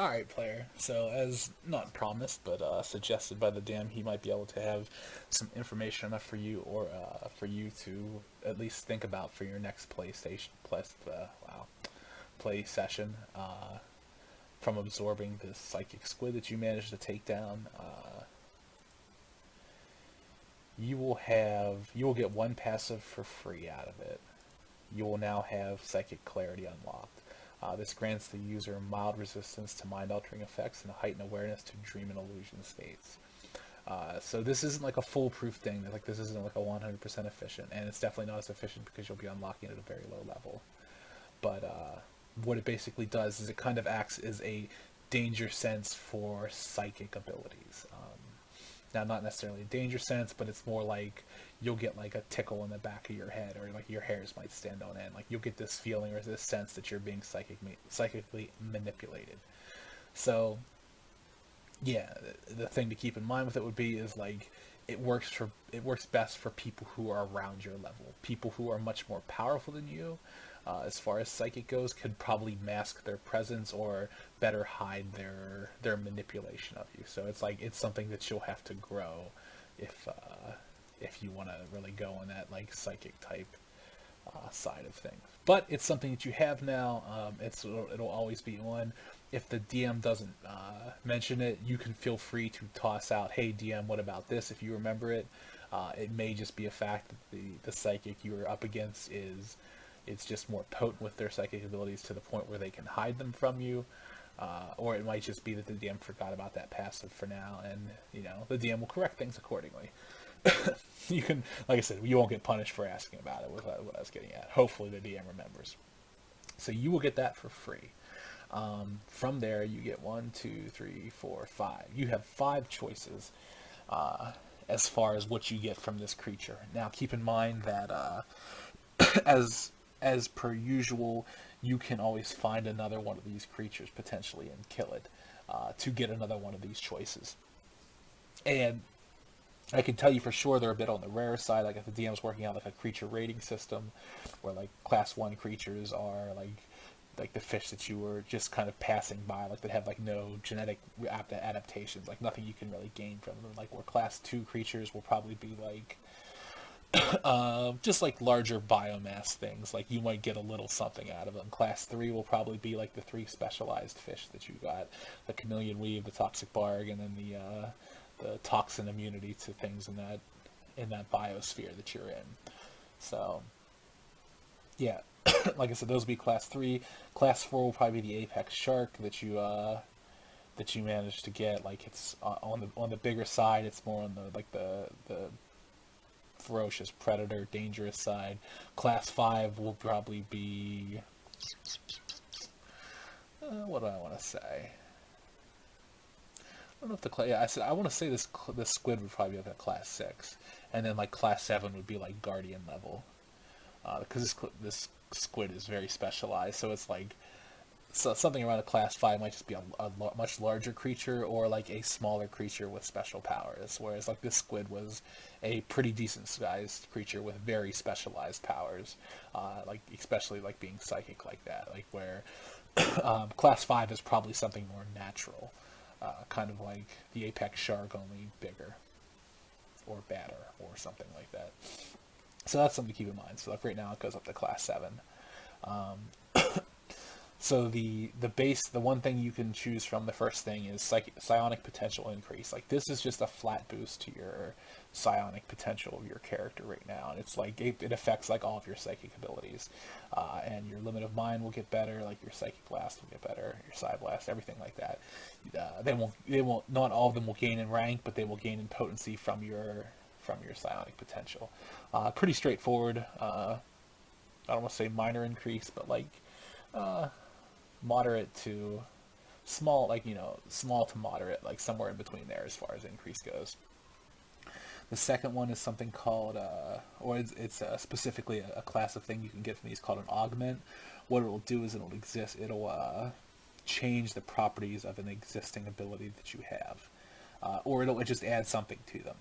Alright, player. So, as not promised, but suggested by the DM, he might be able to have some information enough for you, or for you to at least think about for your next play session. From absorbing this psychic squid that you managed to take down, you will get one passive for free out of it. You will now have psychic clarity unlocked. This grants the user mild resistance to mind-altering effects and a heightened awareness to dream and illusion states. So this isn't like a foolproof thing. Like this isn't like a 100% efficient, and it's definitely not as efficient because you'll be unlocking it at a very low level. But what it basically does is it kind of acts as a danger sense for psychic abilities. Now, not necessarily a danger sense, but it's more like you'll get like a tickle in the back of your head, or like your hairs might stand on end. Like you'll get this feeling or this sense that you're being psychically manipulated. So, yeah, the thing to keep in mind with it would be is like it works best for people who are around your level. People who are much more powerful than you, as far as psychic goes, could probably mask their presence or better hide their manipulation of you. So it's like it's something that you'll have to grow if you want to really go on that like psychic type side of things. But it's something that you have now. It'll always be on. If the DM doesn't mention it, you can feel free to toss out, "Hey DM, what about this?" If you remember it. It may just be a fact that the psychic you are up against is it's just more potent with their psychic abilities to the point where they can hide them from you. Or it might just be that the DM forgot about that passive for now, and the DM will correct things accordingly. You can, like I said, you won't get punished for asking about it. Was what I was getting at. Hopefully, the DM remembers. So you will get that for free. From there, you get 1, 2, 3, 4, 5. You have 5 choices as far as what you get from this creature. Now, keep in mind that as per usual, you can always find another one of these creatures potentially and kill it to get another one of these choices. And I can tell you for sure they're a bit on the rare side. Like if the DM's working out like a creature rating system, where like class 1 creatures are like the fish that you were just kind of passing by, like that have like no genetic adaptations, like nothing you can really gain from them. Like where class 2 creatures will probably be like just like larger biomass things, like you might get a little something out of them. Class 3 will probably be like the 3 specialized fish that you got: the chameleon weave, the toxic barg, and then the toxin immunity to things in that biosphere that you're in. So yeah, like I said, those will be class 3. Class 4 will probably be the apex shark that you managed to get. Like it's on the bigger side. It's more on the ferocious predator, dangerous side. Class 5 will probably be what do I want to say? I don't know if I said I want to say this squid would probably be like a class 6, and then like class 7 would be like guardian level, because this squid is very specialized. So it's like something around a class 5 might just be a much larger creature, or like a smaller creature with special powers. Whereas like this squid was a pretty decent sized creature with very specialized powers, like especially like being psychic like that. Like where class 5 is probably something more natural. Kind of like the apex shark, only bigger or badder or something like that. So that's something to keep in mind. So like right now it goes up to class 7. So the one thing you can choose from, the first thing is psionic potential increase. Like this is just a flat boost to your psionic potential of your character right now, and it's like it affects like all of your psychic abilities, and your limit of mind will get better. Like your psychic blast will get better, your psi blast, everything like that. They won't. Not all of them will gain in rank, but they will gain in potency from your psionic potential. Pretty straightforward. I don't want to say minor increase, but like moderate to small, like small to moderate, like somewhere in between there as far as increase goes. The second one is something called, or it's specifically a class of thing you can get from these called an augment. What it'll do is it'll change the properties of an existing ability that you have, or it'll just add something to them.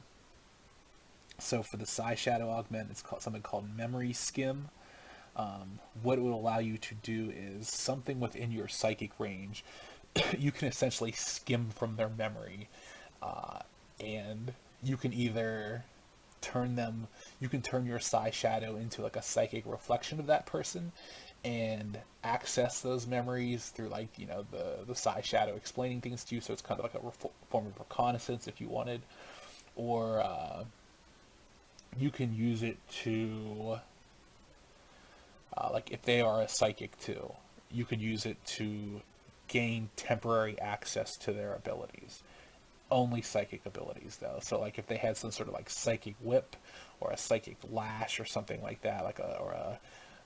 So for the Psi Shadow augment, it's something called Memory Skim. What it will allow you to do is something within your psychic range you can essentially skim from their memory, uh, and you can either turn them you can turn your psi shadow into like a psychic reflection of that person and access those memories through like the psi shadow explaining things to you, so it's kind of like a form of reconnaissance if you wanted. Or you can use it to like if they are a psychic too, you could use it to gain temporary access to their abilities. Only psychic abilities though. So like if they had some sort of like psychic whip or a psychic lash or something like that, like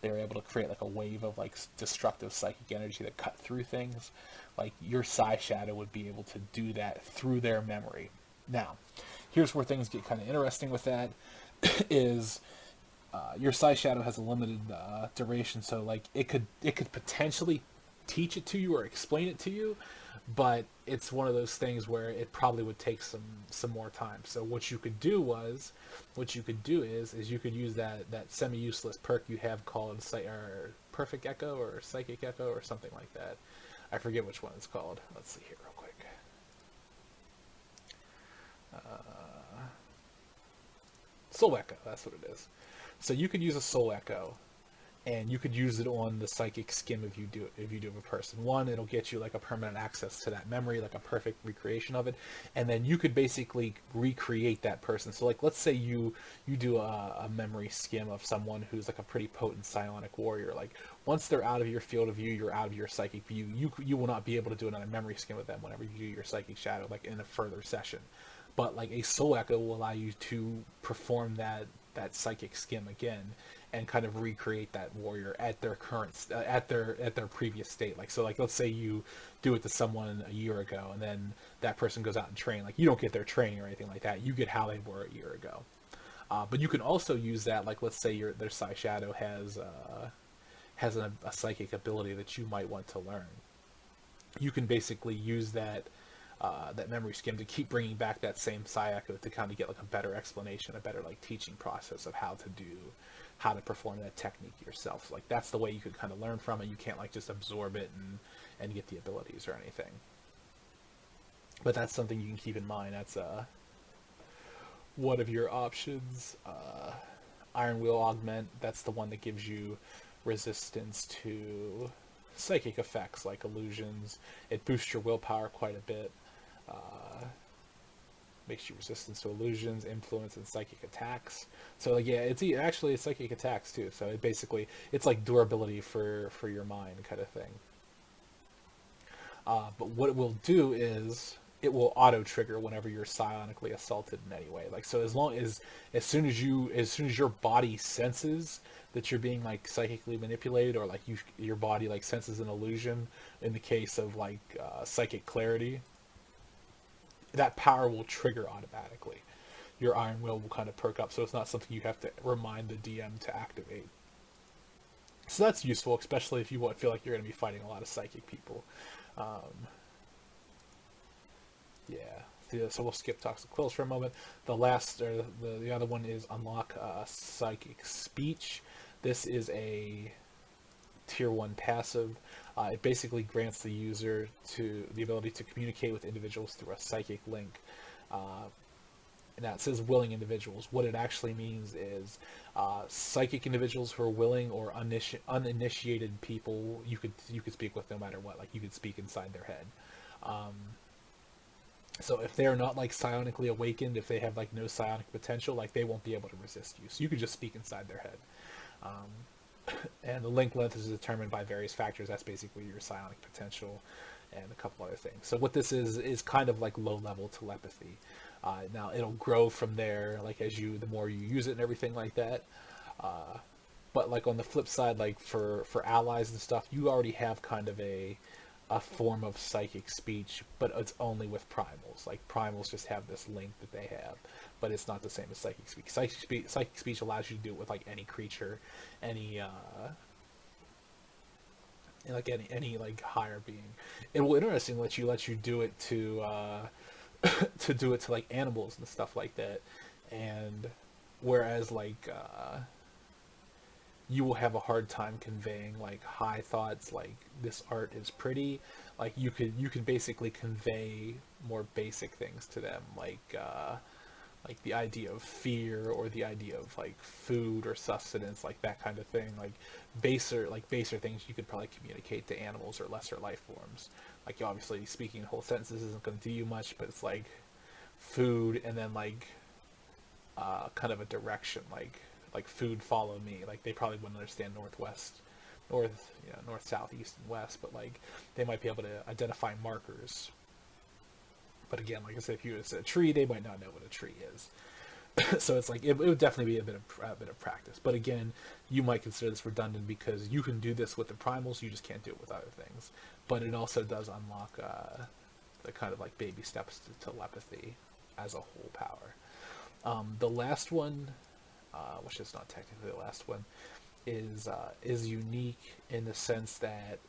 they were able to create like a wave of like destructive psychic energy that cut through things, like your psi shadow would be able to do that through their memory. Now, here's where things get kind of interesting with that is your psi shadow has a limited duration, so like it could potentially teach it to you or explain it to you, but it's one of those things where it probably would take some more time. So what you could do is you could use that semi useless perk you have called or perfect echo or psychic echo or something like that. I forget which one it's called. Let's see here real quick. Soul echo. That's what it is. So you could use a soul echo, and you could use it on the psychic skim if you do of a person. One, it'll get you like a permanent access to that memory, like a perfect recreation of it, and then you could basically recreate that person. So like let's say you do a memory skim of someone who's like a pretty potent psionic warrior. Like once they're out of your field of view, you're out of your psychic view. You will not be able to do another memory skim with them whenever you do your psychic shadow, like in a further session. But like a soul echo will allow you to perform that psychic skim again and kind of recreate that warrior at their at their previous state. Like so, like let's say you do it to someone a year ago, and then that person goes out and train. Like you don't get their training or anything like that. You get how they were a year ago. But you can also use that. Like let's say their psi shadow has a psychic ability that you might want to learn. You can basically use that memory skim to keep bringing back that same psi echo to kind of get like a better explanation, a better like teaching process of how to perform that technique yourself. Like that's the way you could kind of learn from it. You can't like just absorb it and get the abilities or anything. But that's something you can keep in mind. That's one of your options. Iron Will Augment, that's the one that gives you resistance to psychic effects like illusions. It boosts your willpower quite a bit. Makes you resistant to illusions, influence, and psychic attacks. So like yeah, actually psychic attacks too. So it's like durability for your mind kind of thing. But what it will do is it will auto trigger whenever you're psionically assaulted in any way. Like so, as soon as your body senses that you're being like psychically manipulated, or like your body like senses an illusion. In the case of like psychic clarity, that power will trigger automatically. Your Iron Will kind of perk up, so it's not something you have to remind the DM to activate. So that's useful, especially if you feel like you're going to be fighting a lot of psychic people. Um, yeah. So we'll skip Toxic Quills for a moment. The last, or the other one is Unlock Psychic Speech. This is a tier 1 passive. It basically grants the user the ability to communicate with individuals through a psychic link. Now it says willing individuals. What it actually means is psychic individuals who are willing, or uninitiated people you could speak with no matter what. Like you could speak inside their head. So if they're not like psionically awakened, if they have like no psionic potential, like they won't be able to resist you. So you could just speak inside their head. And the link length is determined by various factors. That's basically your psionic potential and a couple other things. So what this is kind of like low level telepathy. Now it'll grow from there, like the more you use it and everything like that. But like on the flip side, like for allies and stuff, you already have kind of a form of psychic speech, but it's only with primals. Like primals just have this link that they have, but it's not the same as psychic speech. Psychic speech allows you to do it with like any creature, any any like higher being. It will interesting let you do it to to do it to like animals and stuff like that. And whereas like you will have a hard time conveying like high thoughts like this art is pretty. Like you could basically convey more basic things to them, like the idea of fear or the idea of like food or sustenance, like that kind of thing. Like baser things you could probably communicate to animals or lesser life forms. Like obviously speaking in whole sentences isn't going to do you much, but it's like food and then like kind of a direction, like food follow me. Like they probably wouldn't understand northwest, north, north, south, east, and west, but like they might be able to identify markers. But again, like I said, if you was a tree, they might not know what a tree is. So it's like it would definitely be a bit of practice. But again, you might consider this redundant because you can do this with the primals, you just can't do it with other things. But it also does unlock the kind of like baby steps to telepathy as a whole power. The last one, which is not technically the last one, is unique in the sense that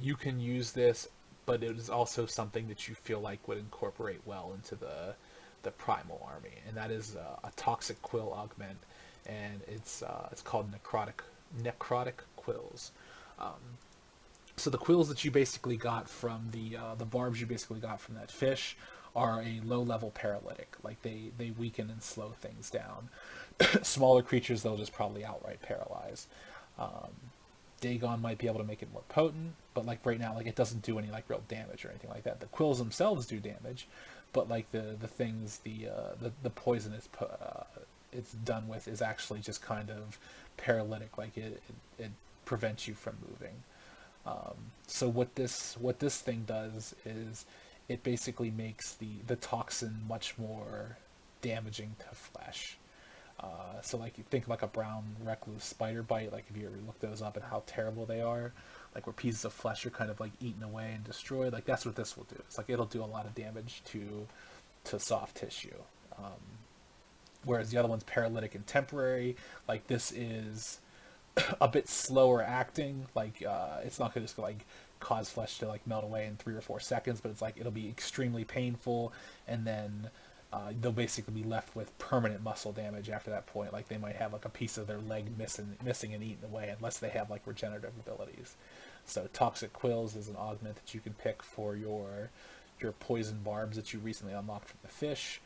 you can use this, but it is also something that you feel like would incorporate well into the primal army, and that is a toxic quill augment, and it's called necrotic quills. So the quills that you basically got from the barbs you basically got from that fish are a low level paralytic. Like they weaken and slow things down. Smaller creatures they'll just probably outright paralyze. Dagon might be able to make it more potent, but like right now, like it doesn't do any like real damage or anything like that. The quills themselves do damage, but like the things the poison it's done with is actually just kind of paralytic. Like it prevents you from moving. So what this thing does is it basically makes the toxin much more damaging to flesh. So like you think like a brown recluse spider bite, like if you ever look those up and how terrible they are, like where pieces of flesh are kind of like eaten away and destroyed, like that's what this will do. It's like it'll do a lot of damage to soft tissue. Whereas the other one's paralytic and temporary, like this is a bit slower acting. Like it's not gonna just like cause flesh to like melt away in 3 or 4 seconds, but it's like it'll be extremely painful, and then they'll basically be left with permanent muscle damage after that point. Like they might have like a piece of their leg missing and eaten away unless they have like regenerative abilities. So toxic quills is an augment that you can pick for your poison barbs that you recently unlocked from the fish.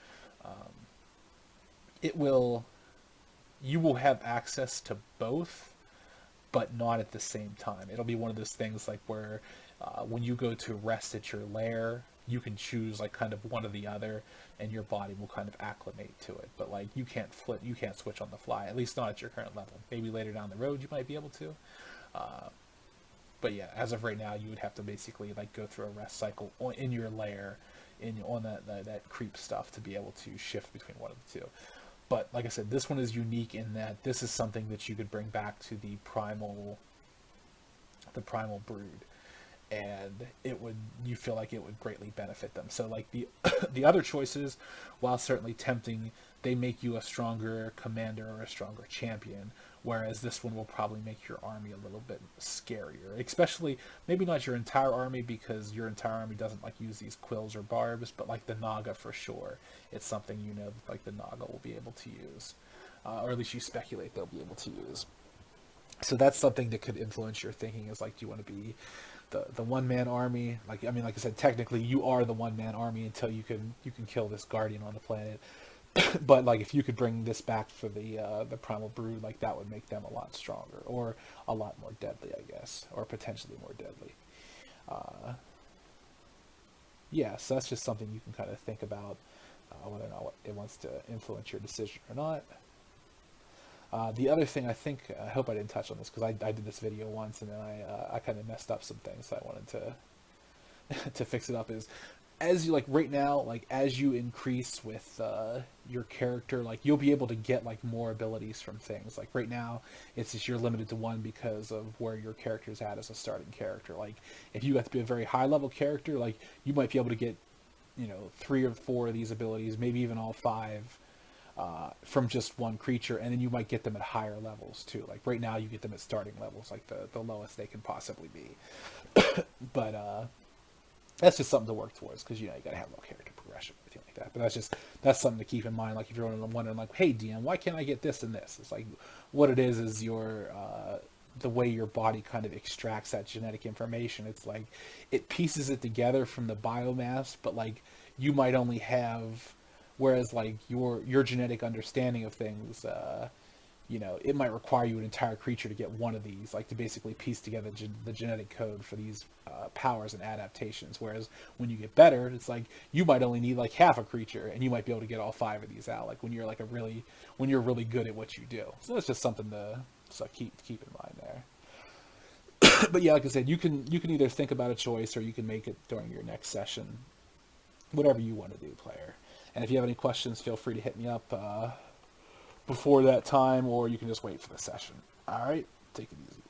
You will have access to both, but not at the same time. It'll be one of those things like where when you go to rest at your lair, you can choose like kind of one or the other, and your body will kind of acclimate to it. But like you can't switch on the fly, at least not at your current level. Maybe later down the road you might be able to. But yeah, as of right now, you would have to basically like go through a rest cycle in your lair, on that creep stuff to be able to shift between one of the two. But like I said, this one is unique in that this is something that you could bring back to the primal brood, and you feel like it would greatly benefit them. So like the the other choices, while certainly tempting, they make you a stronger commander or a stronger champion, whereas this one will probably make your army a little bit scarier. Especially maybe not your entire army, because your entire army doesn't like use these quills or barbs, but like the Naga for sure. It's something like the Naga will be able to use, or at least you speculate they'll be able to use. So that's something that could influence your thinking, is like, do you want to be the one man army? Like I mean, like I said, technically you are the one man army until you can kill this guardian on the planet. But like if you could bring this back for the primal brood, like that would make them a lot stronger or a lot more deadly, I guess, or potentially more deadly. Yeah, so that's just something you can kind of think about, whether or not it wants to influence your decision or not. The other thing, I hope I didn't touch on this, because I did this video once and then I kind of messed up some things, so I wanted to fix it up, is as you like right now, like as you increase with your character, like you'll be able to get like more abilities from things. Like right now it's just you're limited to one because of where your character's at as a starting character. Like if you got to be a very high level character, like you might be able to get 3 or 4 of these abilities, maybe even all 5, from just one creature, and then you might get them at higher levels too. Like right now you get them at starting levels, like the lowest they can possibly be. But that's just something to work towards, because you gotta have a little character progression. progression or anything like that. But that's something to keep in mind. Like if you're wondering, like, hey DM, why can't I get this and this? It's like what it is your the way your body kind of extracts that genetic information. It's like it pieces it together from the biomass, but like you might only have, whereas like your genetic understanding of things, it might require you an entire creature to get one of these, like to basically piece together the genetic code for these powers and adaptations. Whereas when you get better, it's like you might only need like half a creature, and you might be able to get all 5 of these out. Like when you're when you're really good at what you do. So that's just something to keep in mind there. But yeah, like I said, you can either think about a choice or you can make it during your next session, whatever you want to do, player. And if you have any questions, feel free to hit me up before that time, or you can just wait for the session. All right, take it easy.